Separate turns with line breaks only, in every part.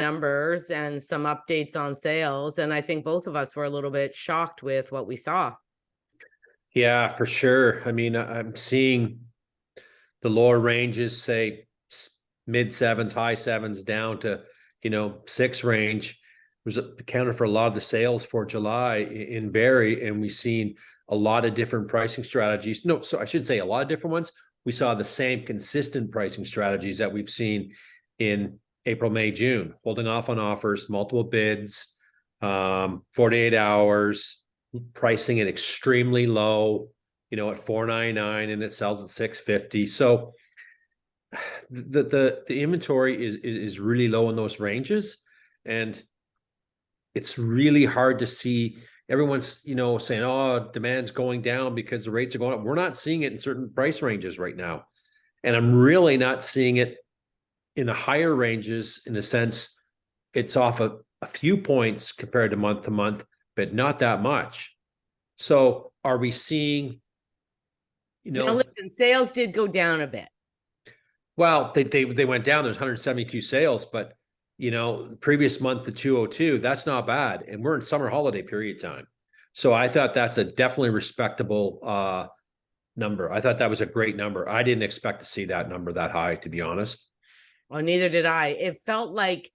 numbers and some updates on sales, and I think both of us were a little bit shocked with what we saw.
Yeah, for sure. I mean, I'm seeing the lower ranges, say mid sevens, high sevens, down to 6 range. Was accounted for a lot of the sales for July in Barrie, and we've seen a lot of different pricing strategies. No, so I should say a lot of different ones. We saw the same consistent pricing strategies that we've seen in April, May, June, holding off on offers, multiple bids, 48 hours, pricing it extremely low, at $499, and it sells at $650. So the inventory is really low in those ranges, and it's really hard to see. Everyone's saying, oh, demand's going down because the rates are going up. We're not seeing it in certain price ranges right now, and I'm really not seeing it in the higher ranges, in a sense. It's off a few points compared to month, but not that much. So are we seeing,
Now listen, sales did go down a bit.
Well, they went down. There's 172 sales, but previous month the 202, that's not bad. And we're in summer holiday period time. So I thought that's a definitely respectable number. I thought that was a great number. I didn't expect to see that number that high, to be honest.
Well, neither did I. It felt like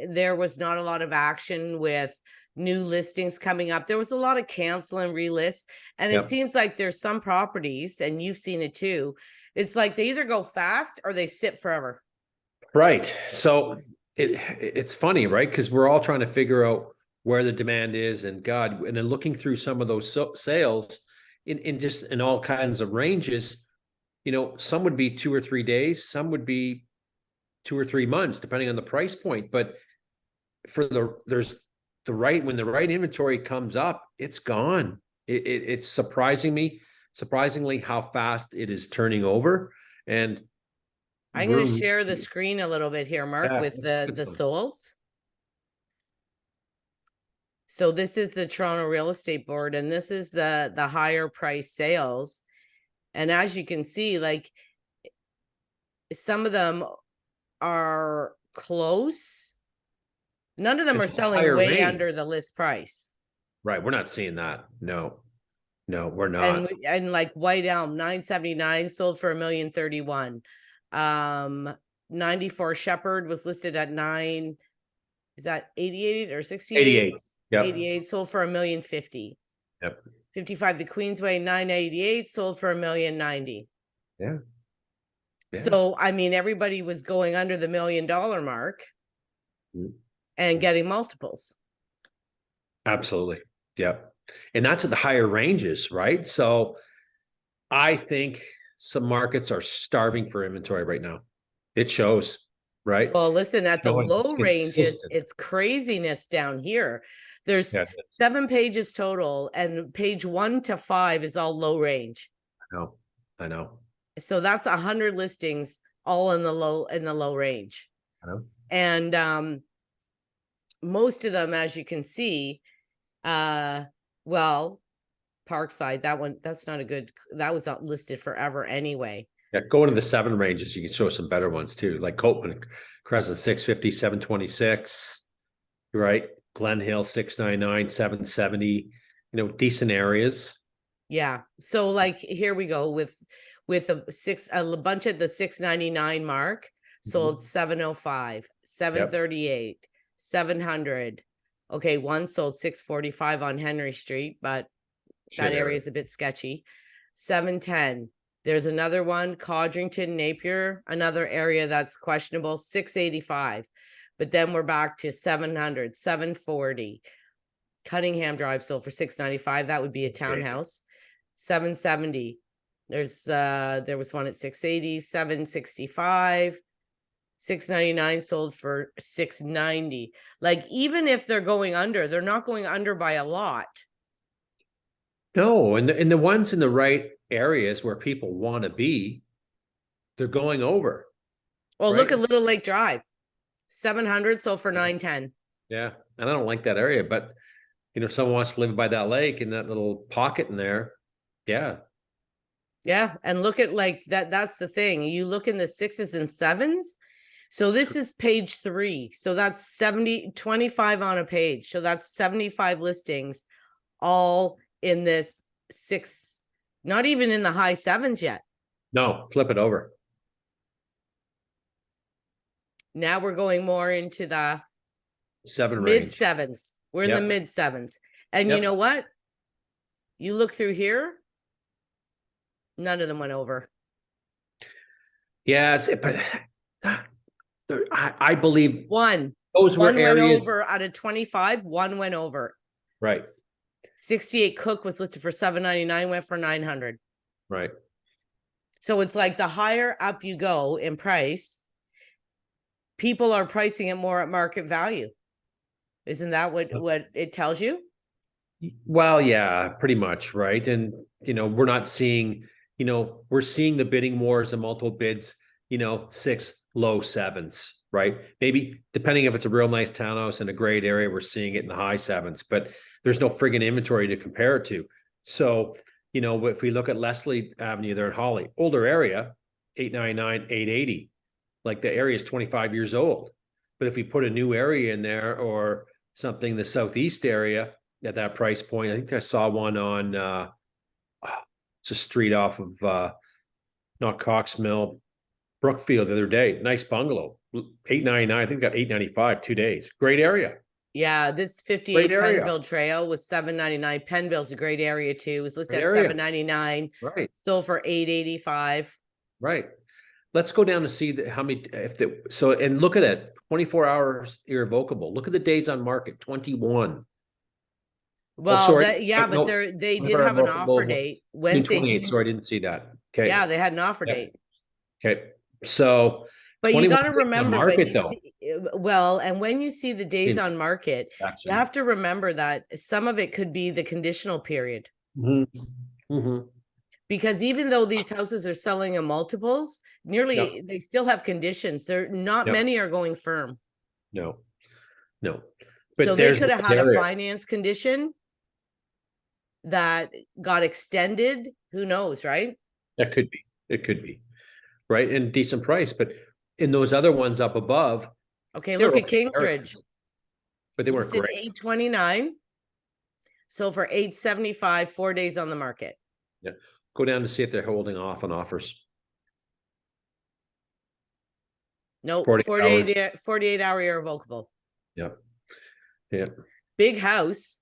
there was not a lot of action with new listings coming up. There was a lot of cancel and relists. And it seems like there's some properties, and you've seen it too. It's like they either go fast or they sit forever.
Right. So it's funny, right? Because we're all trying to figure out where the demand is, and then looking through some of those sales in all kinds of ranges. Some would be 2 or 3 days, some would be 2 or 3 months, depending on the price point. But when the right inventory comes up, it's gone. It's surprisingly how fast it is turning over. And
I'm going to share the screen a little bit here, Mark, with the solds. So this is the Toronto Real Estate Board, and this is the higher price sales. And as you can see, like, some of them are close. None of them are selling way under the list price.
Right. We're not seeing that. No, we're not.
And like White Elm, 979 sold for $1,031,000. 94 Shepherd was listed at 9. Is that 88 or 68?
88. Yep.
88 sold for $1,050,000.
Yep.
55 the Queensway, 988 sold for $1,090,000.
Yeah.
So I mean, everybody was going under the $1 million mark and getting multiples.
Absolutely. Yep. And that's at the higher ranges, right? So I think some markets are starving for inventory right now. It shows, right?
Well, listen, at the low ranges, it's craziness down here. There's 7 pages total, and page 1 to 5 is all low range.
I know.
So that's 100 listings all in the low range.
I know.
And most of them, as you can see, well, Parkside, that's not a good, that was not listed forever anyway.
Yeah, go into the 7 ranges. You can show some better ones too, like Copeland Crescent 650, 726, right? Glen Hill 699, 770, decent areas.
Yeah. So like here we go with a bunch of the 699 mark sold 705, 738, 700. Okay, one sold 645 on Henry Street, but that area is a bit sketchy. 710. There's another one, Codrington, Napier, another area that's questionable, 685. But then we're back to 700, 740. Cunningham Drive sold for 695. That would be a townhouse. 770. There was one at 680, 765. 699 sold for 690. Like, even if they're going under, they're not going under by a lot.
No, and the ones in the right areas where people want to be, they're going over.
Well, look at Little Lake Drive, 700 sold for 910.
Yeah, and I don't like that area, but someone wants to live by that lake in that little pocket in there. Yeah,
and look at like that. That's the thing. You look in the 6s and 7s. So this is page 3. So that's 25 on a page. So that's 75 listings, all in this 6, not even in the high 7s yet.
No, flip it over.
Now we're going more into the
7
mid
range.
7s. We're in the
Yep.
mid 7s. And you
Yep.
know what? You look through here, none of them went over.
Yeah, but I believe
One
those were
went
areas.
over out of 25, one went over.
Right.
68 Cook was listed for $799, went for $900.
Right.
So it's like the higher up you go in price, people are pricing it more at market value. Isn't that what it tells you?
Well, yeah, pretty much, right. And we're not seeing, we're seeing the bidding wars and multiple bids, 6 low 7s, right? Maybe depending if it's a real nice townhouse in a great area, we're seeing it in the high 7s, but there's no friggin' inventory to compare it to. So, if we look at Leslie Avenue there at Holly, older area, 899, 880, like the area is 25 years old. But if we put a new area in there or something, the southeast area at that price point, I think I saw one on it's a street off of not Cox Mill, Brookfield the other day. Nice bungalow, 899. I think got 895 2 days. Great area.
Yeah, this
Great
58
area.
Penville Trail was $799. Penville's a great area too. It was listed
Great
at
area.
$799.
Right.
Sold for $885.
Right. Let's go down to see how many and look at it. 24 hours irrevocable. Look at the days on market. 21.
Well,
sorry.
but
Nope.
they did have an offer date Wednesday,
28.
June.
Sorry, I didn't see that. Okay.
Yeah, they had an offer
Yep.
date.
Okay. So,
But you
21
got to
days on
remember,
market though.
and when you see the days on market, you have to remember that some of it could be the conditional period.
Mm-hmm. Mm-hmm.
Because even though these houses are selling in multiples, they still have conditions. They're not many are going firm.
No. But
so they could have had a finance condition that got extended. Who knows, right?
That could be. It could be. Right. And decent price. But in those other ones up above.
Okay, look at Kingsridge.
But they weren't great.
829. So for 875, 4 days on the market.
Yeah. Go down to see if they're holding off on offers.
No, 48 hour irrevocable.
Yeah. Yeah.
Big house.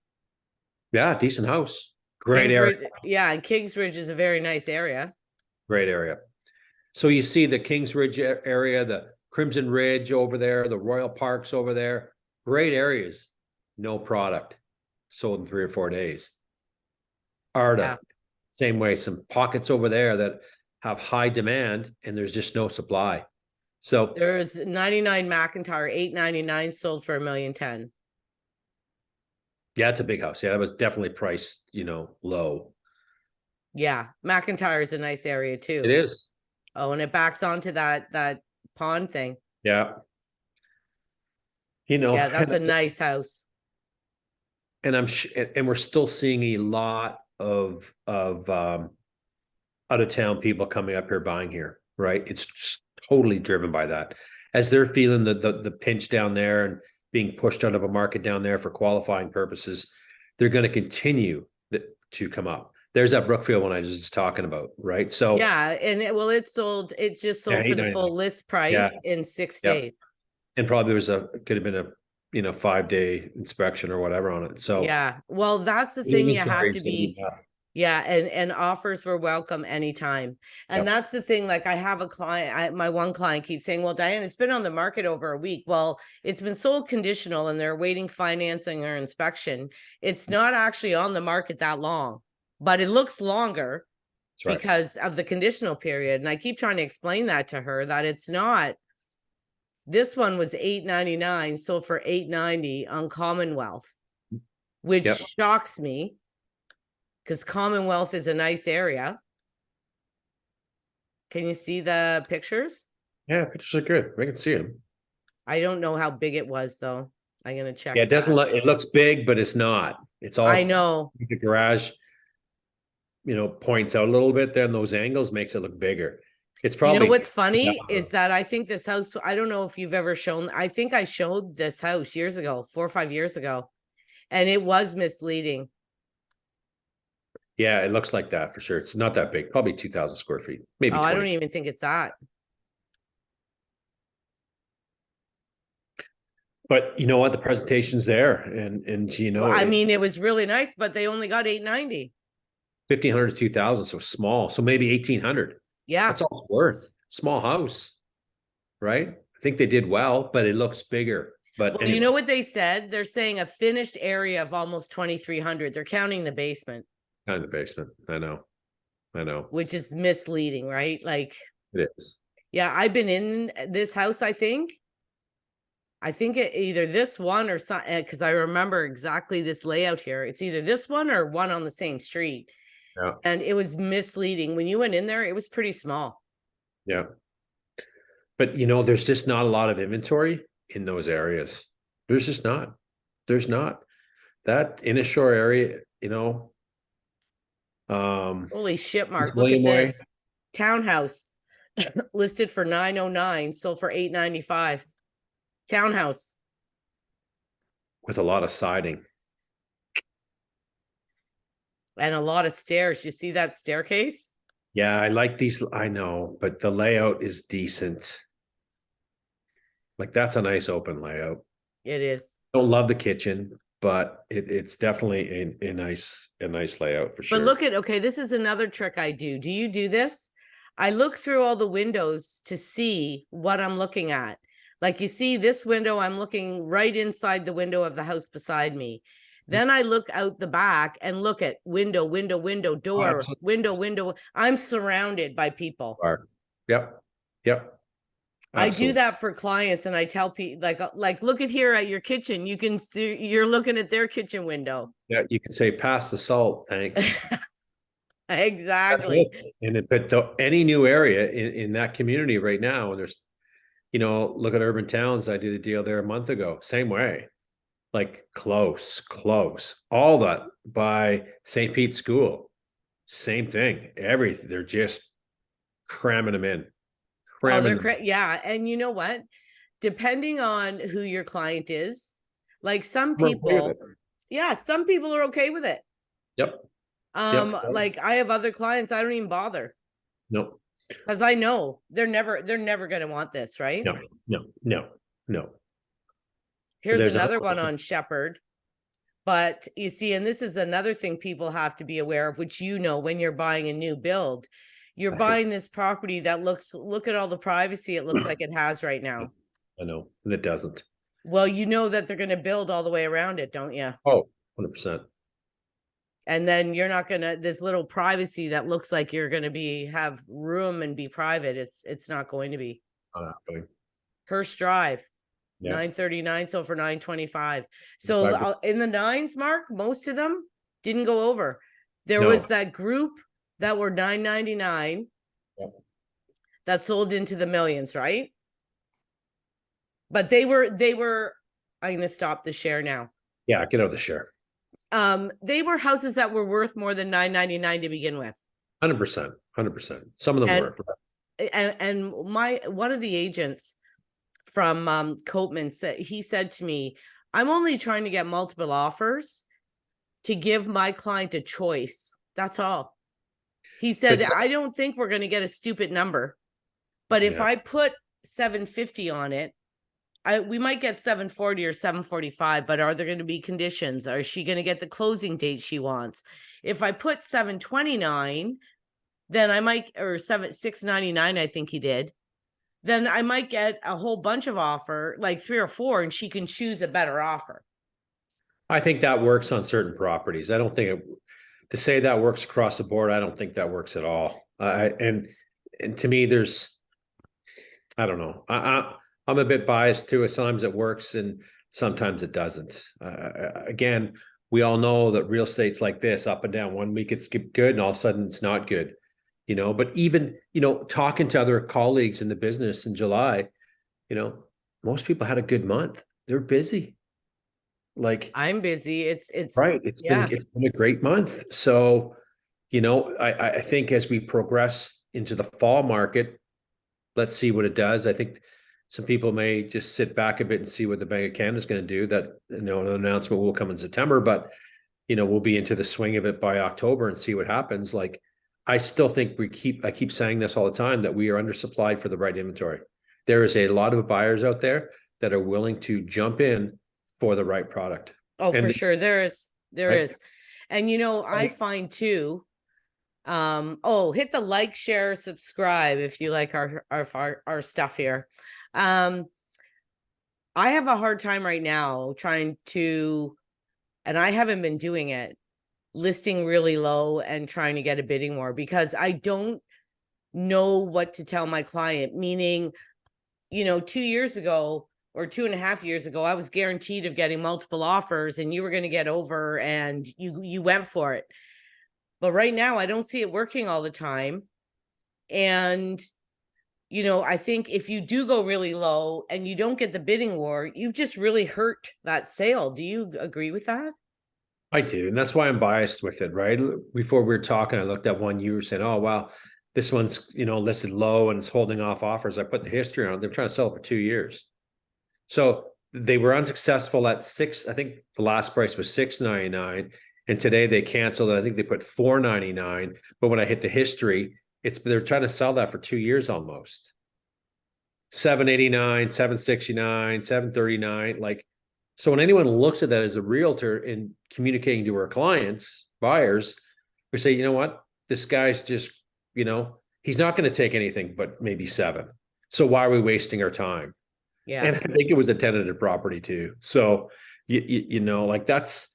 Yeah, decent house. Great area.
Yeah, and Kingsridge is a very nice area.
Great area. So you see the Kingsridge area, the Crimson Ridge over there, the Royal Parks over there. Great areas. No product. Sold in 3 or 4 days. Arda, same way. Some pockets over there that have high demand and there's just no supply. So
there's 99 McIntyre, 899, sold for $1,010,000.
Yeah, it's a big house. Yeah, that was definitely priced, low.
Yeah, McIntyre is a nice area too.
It is.
Oh, and it backs onto that pond thing.
Yeah.
Yeah, that's a nice house.
And and we're still seeing a lot of out of town people coming up here buying here, right? It's totally driven by that. As they're feeling the pinch down there and being pushed out of a market down there for qualifying purposes, they're going to continue to come up. There's that Brookfield one I was just talking about, right? So
yeah, and it just sold for the full list price in 6 days.
And probably could have been a 5-day inspection or whatever on it. So
yeah, well, that's the thing. You have to be and offers were welcome anytime. And that's the thing. Like, I have a client, my one client keeps saying, well, Diane, it's been on the market over a week. Well, it's been sold conditional and they're waiting financing or inspection. It's not actually on the market that long, but it looks longer because of the conditional period. And I keep trying to explain that to her, that it's not. This one was $899, sold for $890 on Commonwealth, which shocks me because Commonwealth is a nice area. Can you see the pictures?
Yeah, pictures are good. I can see them.
I don't know how big it was though. I'm gonna check.
Yeah, it doesn't look. It looks big, but it's not. It's all.
I know.
The garage, points out a little bit there, and those angles makes it look bigger. It's
You know
probably,
what's
yeah,
funny is that I think this house, I don't know if you've ever shown, I think I showed this house years ago, 4 or 5 years ago, and it was misleading.
it looks like that for sure. It's not that big, probably 2,000 square feet, maybe
Oh, I don't
20.
even think it's that.
But you know what? The presentation's there, and you
Well,
know
I
it
mean, it was really nice, but they only got 890.
1,500 to 2,000, so small. So maybe 1,800.
Yeah.
That's all it's worth. Small house, right? I think they did well, but it looks bigger. But
Well, you
anyway,
know what they said? They're saying a finished area of almost 2,300. They're counting the basement,
kind of the basement. I know.
which is misleading, right? Like,
It is.
yeah, I've been in this house, I think. I think it either this one or some, because I remember exactly this layout here. It's either this one or one on the same street.
Yeah,
And it was misleading. When you went in there, it was pretty small.
yeah. But you know, there's just not a lot of inventory in those areas. There's just not. There's not. That Inishore area, you know,
Holy shit, Mark. Look at
William Way,
this. Townhouse listed for 909, sold for 895. Townhouse.
with a lot of siding.
And a lot of stairs. You see that staircase?
Yeah, I like these. I know, but the layout is decent. Like that's a nice open layout.
It is.
Don't love the kitchen, but it's definitely a nice layout for
But
sure.
look at, okay, this is another trick I do. Do you do this? I look through all the windows to see what I'm looking at. Like you see this window, I'm looking right inside the window of the house beside me. Then I look out the back and look at window, door,
Absolutely.
window. I'm surrounded by people.
Are. Yep. Yep.
I do
Absolutely.
that for clients and I tell people like look at here at your kitchen. You can you're looking at their kitchen window.
Yeah, you could say pass the salt, thanks. That's
Exactly.
it. And it, but any new area in that community right now, and there's, you know, look at urban towns. I did a deal there a month ago. Same way, like close. All that by St. Pete's School. Same thing. Everything. They're just cramming them in.
Oh,
Cramming them.
yeah. And you know what? Depending on who your client is, like some
I'm okay with
people,
it.
yeah, some people are okay with it.
Yep. Yep.
Like I have other clients, I don't even bother
No.
because I know they're never gonna want this, right?
No.
Here's
There's a
another one on Shepherd. But you see, and this is another thing people have to be aware of, which you know, when you're buying a new build, you're buying this property that look at all the privacy it looks like it has right now.
I know, and it doesn't.
Well, you know that they're going to build all the way around it, don't you?
Oh, 100%.
And then you're not going to, this little privacy that looks like you're going to have room and be private. It's not going to be.
Not happening.
Hearst Drive,
Yeah.
939, so for 925. So in the nines, Mark, most of them didn't go over. There was that group that were 999 that sold into the millions, right? But they were, I'm going to stop the share now.
Yeah, get out of the share.
They were houses that were worth more than 999 to begin with.
100%. Some of them were.
And one of the agents from Coatman said to me, I'm only trying to get multiple offers to give my client a choice. That's all. He said, I don't think we're going to get a stupid number, but if I put 750 on it, we might get 740 or 745, but are there going to be conditions? Is she going to get the closing date she wants? If I put 729, then I might, or 699, I think he did. Then I might get a whole bunch of offer, like 3 or 4, and she can choose a better offer.
I think that works on certain properties. I don't think to say that works across the board. I don't think that works at all. And to me, I don't know. I'm a bit biased too. Sometimes it works and sometimes it doesn't. Again, we all know that real estate's like this, up and down. One week it's good and all of a sudden it's not good. You know, but even, you know, talking to other colleagues in the business in July, you know, most people had a good month. They're busy. Like
I'm busy. It's
right. It's been a great month. So, you know, I think as we progress into the fall market, let's see what it does. I think some people may just sit back a bit and see what the Bank of Canada is going to do. That, an announcement will come in September, but we'll be into the swing of it by October and see what happens. Like, I still think I keep saying this all the time, that we are undersupplied for the right inventory. There is a lot of buyers out there that are willing to jump in for the right product.
Oh,
And
for sure. There is.
Right.
And I find too, hit the like, share, subscribe if you like our stuff here. I have a hard time right now trying to, and I haven't been doing it, listing really low and trying to get a bidding war, because I don't know what to tell my client. Meaning, 2 years ago or 2.5 years ago, I was guaranteed of getting multiple offers and you were going to get over and you went for it. But right now I don't see it working all the time. And, I think if you do go really low and you don't get the bidding war, you've just really hurt that sale. Do you agree with that?
I do. And that's why I'm biased with it, right? Before we were talking, I looked at one, you were saying, oh, wow, this one's, listed low and it's holding off offers. I put the history on it. They're trying to sell it for 2 years. So they were unsuccessful at six. I think the last price was $6.99. And today they canceled it. I think they put $4.99. But when I hit the history, they're trying to sell that for 2 years almost. $7.89, $7.69, $7.39. Like, so when anyone looks at that as a realtor and communicating to our clients, buyers, we say, you know what, this guy's just, he's not going to take anything but maybe 7. So why are we wasting our time?
Yeah.
And I think it was a tenanted property too. So, like that's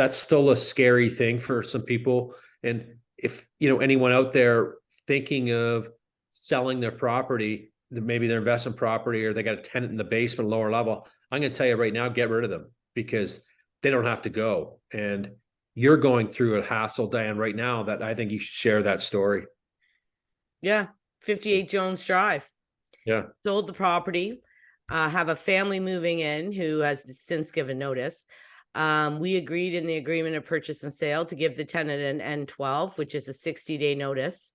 still a scary thing for some people. And if, anyone out there thinking of selling their property, maybe their investment property, or they got a tenant in the basement, lower level, I'm going to tell you right now, get rid of them, because they don't have to go. And you're going through a hassle, Diane, right now, that I think you should share that story.
Yeah. 58 Jones Drive.
Yeah.
Sold the property, have a family moving in who has since given notice. We agreed in the agreement of purchase and sale to give the tenant an N12, which is a 60-day notice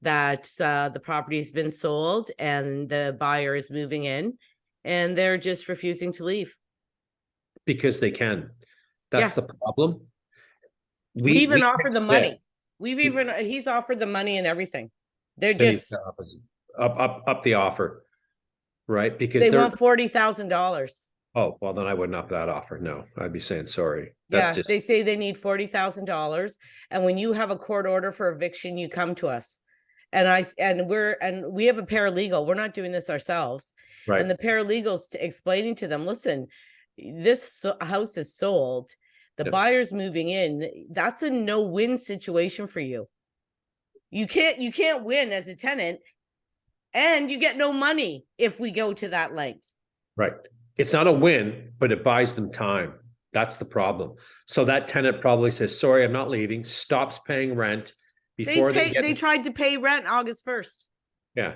that the property's been sold and the buyer is moving in, and they're just refusing to leave.
Because they can. That's the problem.
We even offered the money. He's offered the money and everything. They're just
up the offer, right? Because
they want $40,000.
Oh, well, then I wouldn't up that offer. No, I'd be saying sorry.
They say they need $40,000, and when you have a court order for eviction, you come to us. And we have a paralegal. We're not doing this ourselves.
Right.
And the paralegal's explaining to them, listen, this house is sold. The buyer's moving in. That's a no-win situation for you. You can't win as a tenant, and you get no money if we go to that length.
Right. It's not a win, but it buys them time. That's the problem. So that tenant probably says, sorry, I'm not leaving, stops paying rent.
They tried to pay rent August 1st.
Yeah.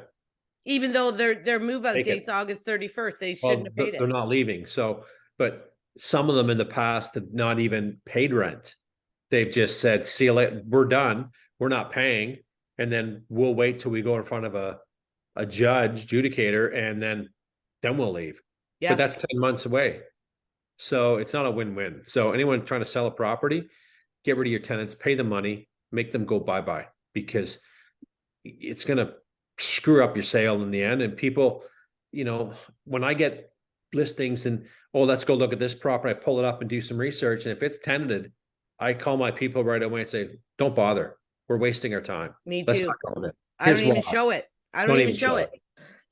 Even though their move out date's August 31st, they shouldn't have paid it.
They're not leaving. So, but some of them in the past have not even paid rent. They've just said, see you later, we're done. We're not paying. And then we'll wait till we go in front of a judge, adjudicator, and then we'll leave. Yeah. But that's 10 months away. So it's not a win-win. So anyone trying to sell a property, get rid of your tenants, pay the money, make them go bye-bye, because it's going to screw up your sale in the end. And people, when I get listings and, let's go look at this property, I pull it up and do some research. And if it's tenanted, I call my people right away and say, don't bother. We're wasting our time.
Me too. I don't even show it.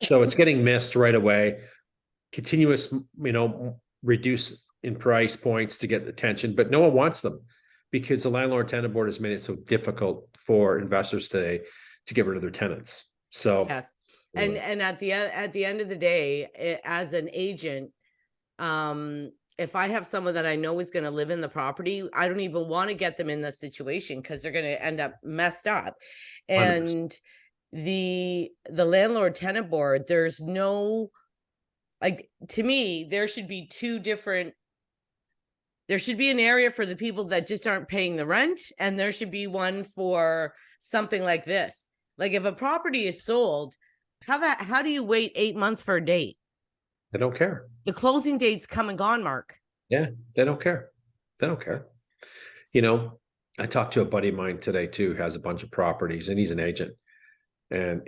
So it's getting missed right away. Continuous, reduce in price points to get attention, but no one wants them, because the landlord tenant board has made it so difficult for investors today to get rid of their tenants. So
yes, and at the end of the day, as an agent, if I have someone that I know is going to live in the property, I don't even want to get them in this situation, because they're going to end up messed up. And 100%. The landlord tenant board, there's no, like, to me, there should be there should be an area for the people that just aren't paying the rent, and there should be one for something like this. Like if a property is sold, how do you wait 8 months for a date?
They don't care.
The closing date's come and gone, Mark.
Yeah, they don't care. They don't care. You know, I talked to a buddy of mine today too, who has a bunch of properties, and he's an agent. And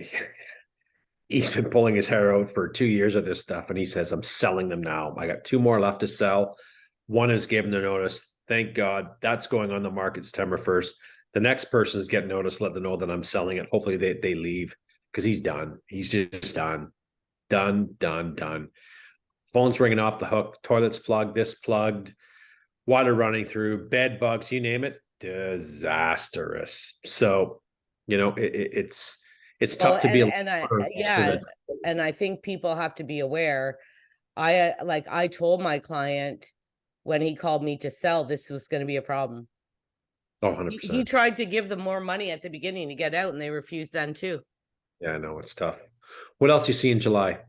he's been pulling his hair out for 2 years of this stuff. And he says, I'm selling them now. I got 2 more left to sell. One is given their notice. Thank God that's going on the market September 1st. The next person is getting notice, let them know that I'm selling it. Hopefully they leave, because he's done. He's just done. Done. Phone's ringing off the hook. Toilets plugged, this plugged, water running through, bed bugs, you name it. Disastrous. So, it's
Well,
tough to be
and I think people have to be aware. I told my client when he called me to sell, this was going to be a problem.
Oh,
He
100%.
tried to give them more money at the beginning to get out, and they refused then too.
Yeah, I know, it's tough. What else you see in July?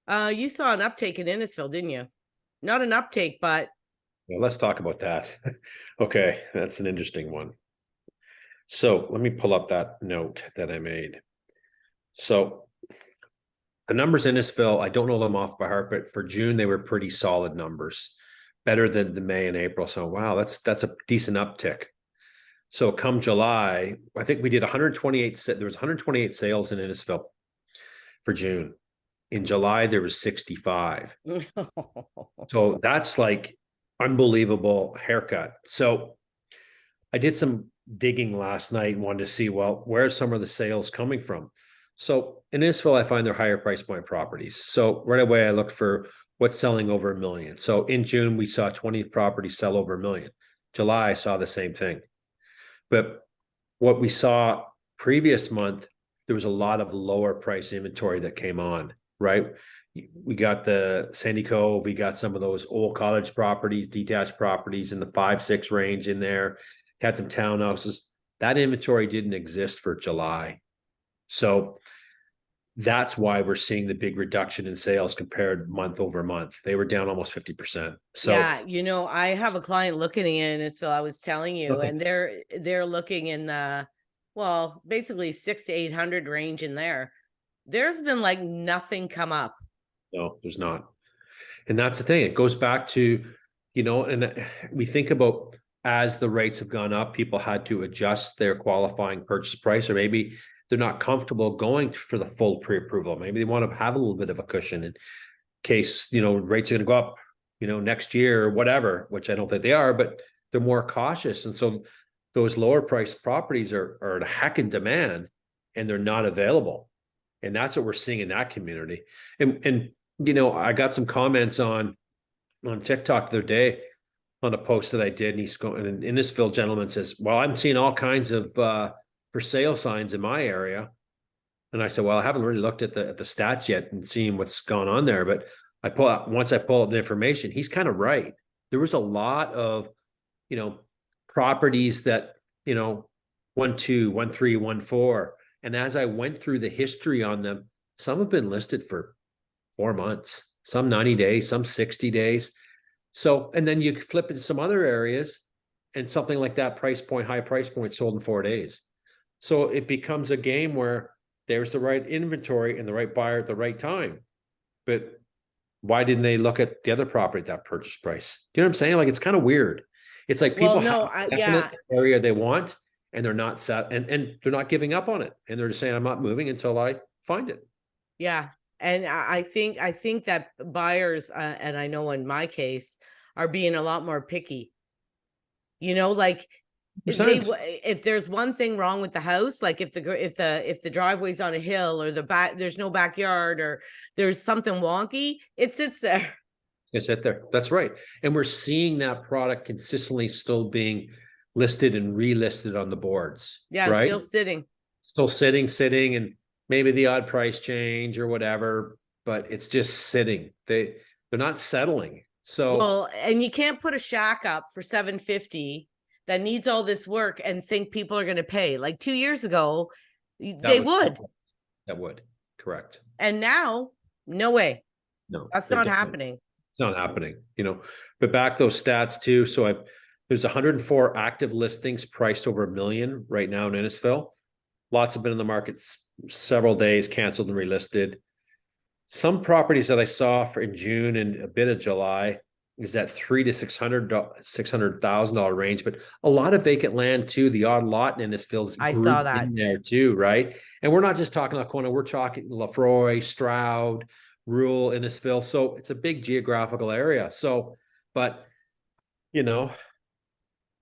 You saw an uptake in Innisfil, didn't you? Not an uptake, but
Well, let's talk about that. Okay, that's an interesting one. So let me pull up that note that I made. So the numbers in Innisfil, I don't know them off by heart, but for June, they were pretty solid numbers, better than the May and April. So wow, that's a decent uptick. So come July, I think we did 128. There was 128 sales in Innisfil for June. In July, there was 65. So that's like unbelievable haircut. So I did some digging last night and wanted to see, well, where are some of the sales coming from? So in Innisfil, I find they're higher price point properties. So right away, I look for what's selling over $1 million. So in June, we saw 20 properties sell over $1 million. July, I saw the same thing. But what we saw previous month, there was a lot of lower price inventory that came on, right? We got the Sandy Cove, we got some of those old cottage properties, detached properties in the 5-6 range in there, had some townhouses. That inventory didn't exist for July. So that's why we're seeing the big reduction in sales compared month over month. They were down almost 50%. So
yeah, I have a client looking in Innisfil, I was telling you,
okay.
and they're looking in the, well, basically 600 to 800 range in there. There's been like nothing come up.
No, there's not. And that's the thing. It goes back to, and we think about, as the rates have gone up, people had to adjust their qualifying purchase price, or maybe they're not comfortable going for the full pre-approval. Maybe they want to have a little bit of a cushion in case, rates are going to go up, next year or whatever, which I don't think they are, but they're more cautious. And so those lower priced properties are a heck in demand, and they're not available. And that's what we're seeing in that community. And I got some comments on TikTok the other day on a post that I did, and he's going, and an Innisfil gentleman says, well, I'm seeing all kinds of for sale signs in my area. And I said, well, I haven't really looked at the stats yet and seen what's going on there. But once I pull up the information, he's kind of right. There was a lot of, properties that, 1, 2, 1, 3, 1, 4. And as I went through the history on them, some have been listed for 4 months, some 90 days, some 60 days. So, and then you flip into some other areas, and something like that high price point sold in 4 days. So it becomes a game where there's the right inventory and the right buyer at the right time. But why didn't they look at the other property at that purchase price? Do you know what I'm saying? Like, it's kind of weird. It's like people have a definite area they want, and they're not set, and they're not giving up on it. And they're just saying, I'm not moving until I find it.
Yeah. And I think that buyers, and I know in my case, are being a lot more picky. Like if there's one thing wrong with the house, like if the driveway's on a hill, or there's no backyard, or there's something wonky, it sits there.
It's sit there. That's right. And we're seeing that product consistently still being listed and relisted on the boards.
Yeah,
right?
Still
sitting, and maybe the odd price change or whatever, but it's just sitting. They're not settling. So,
well, and you can't put a shack up for $750 that needs all this work and think people are going to pay. Like 2 years ago, they would.
That would, correct.
And now, no way.
No,
that's not happening.
It's not happening, but back those stats too. So there's 104 active listings priced over $1 million right now in Innisfil. Lots have been in the market several days, canceled and relisted. Some properties that I saw for in June and a bit of July is that $300,000 to $600,000 range, but a lot of vacant land too. The odd lot in this feels
I saw
grouped
that.
in there too, right? And we're not just talking Lacona, we're talking Lefroy, Stroud, rural Innisfil. So it's a big geographical area. So, but you know,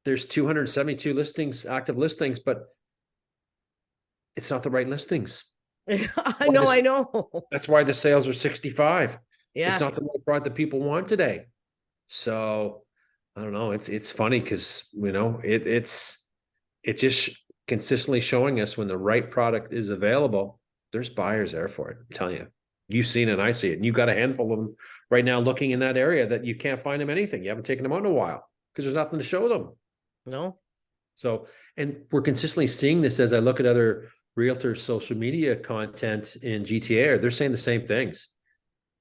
there's 272 listings, active listings, but it's not the right listings.
I know.
That's why the sales are 65. It's
Yeah.
not the right product that people want today. So I don't know. It's funny because it's just consistently showing us when the right product is available, there's buyers there for it. I'm telling you. You've seen it and I see it. And you've got a handful of them right now looking in that area that you can't find them anything. You haven't taken them out in a while because there's nothing to show them.
No.
So, and we're consistently seeing this as I look at other realtors' social media content in GTA. They're saying the same things.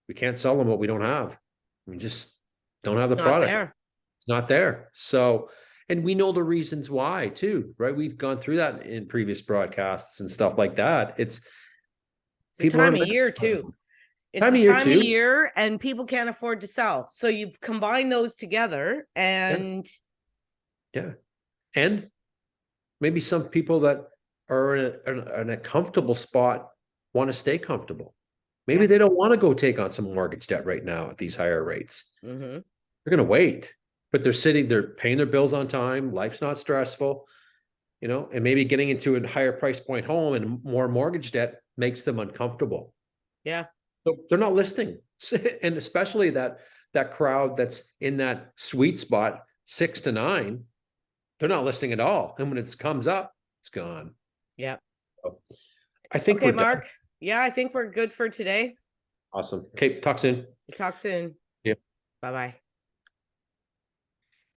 We can't sell them what we don't have. We just don't have
It's
the
not
product.
there.
It's not there. So, and we know the reasons why too, right? We've gone through that in previous broadcasts and stuff like that. It's
the time of year too. It's
Time
the
of year
time
too.
of year and people can't afford to sell. So you combine those together and
Yeah. And maybe some people that are in a comfortable spot want to stay comfortable. Maybe they don't want to go take on some mortgage debt right now at these higher rates.
Mm-hmm.
They're going to wait, but they're paying their bills on time. Life's not stressful, and maybe getting into a higher price point home and more mortgage debt makes them uncomfortable.
Yeah.
So they're not listing. And especially that crowd that's in that sweet spot, 6 to 9, they're not listing at all. And when it comes up, it's gone.
Yeah.
So I think
Okay,
we're done.
Mark. Yeah, I think we're good for today.
Awesome. Okay, talk soon.
Talk soon.
Yeah.
Bye-bye.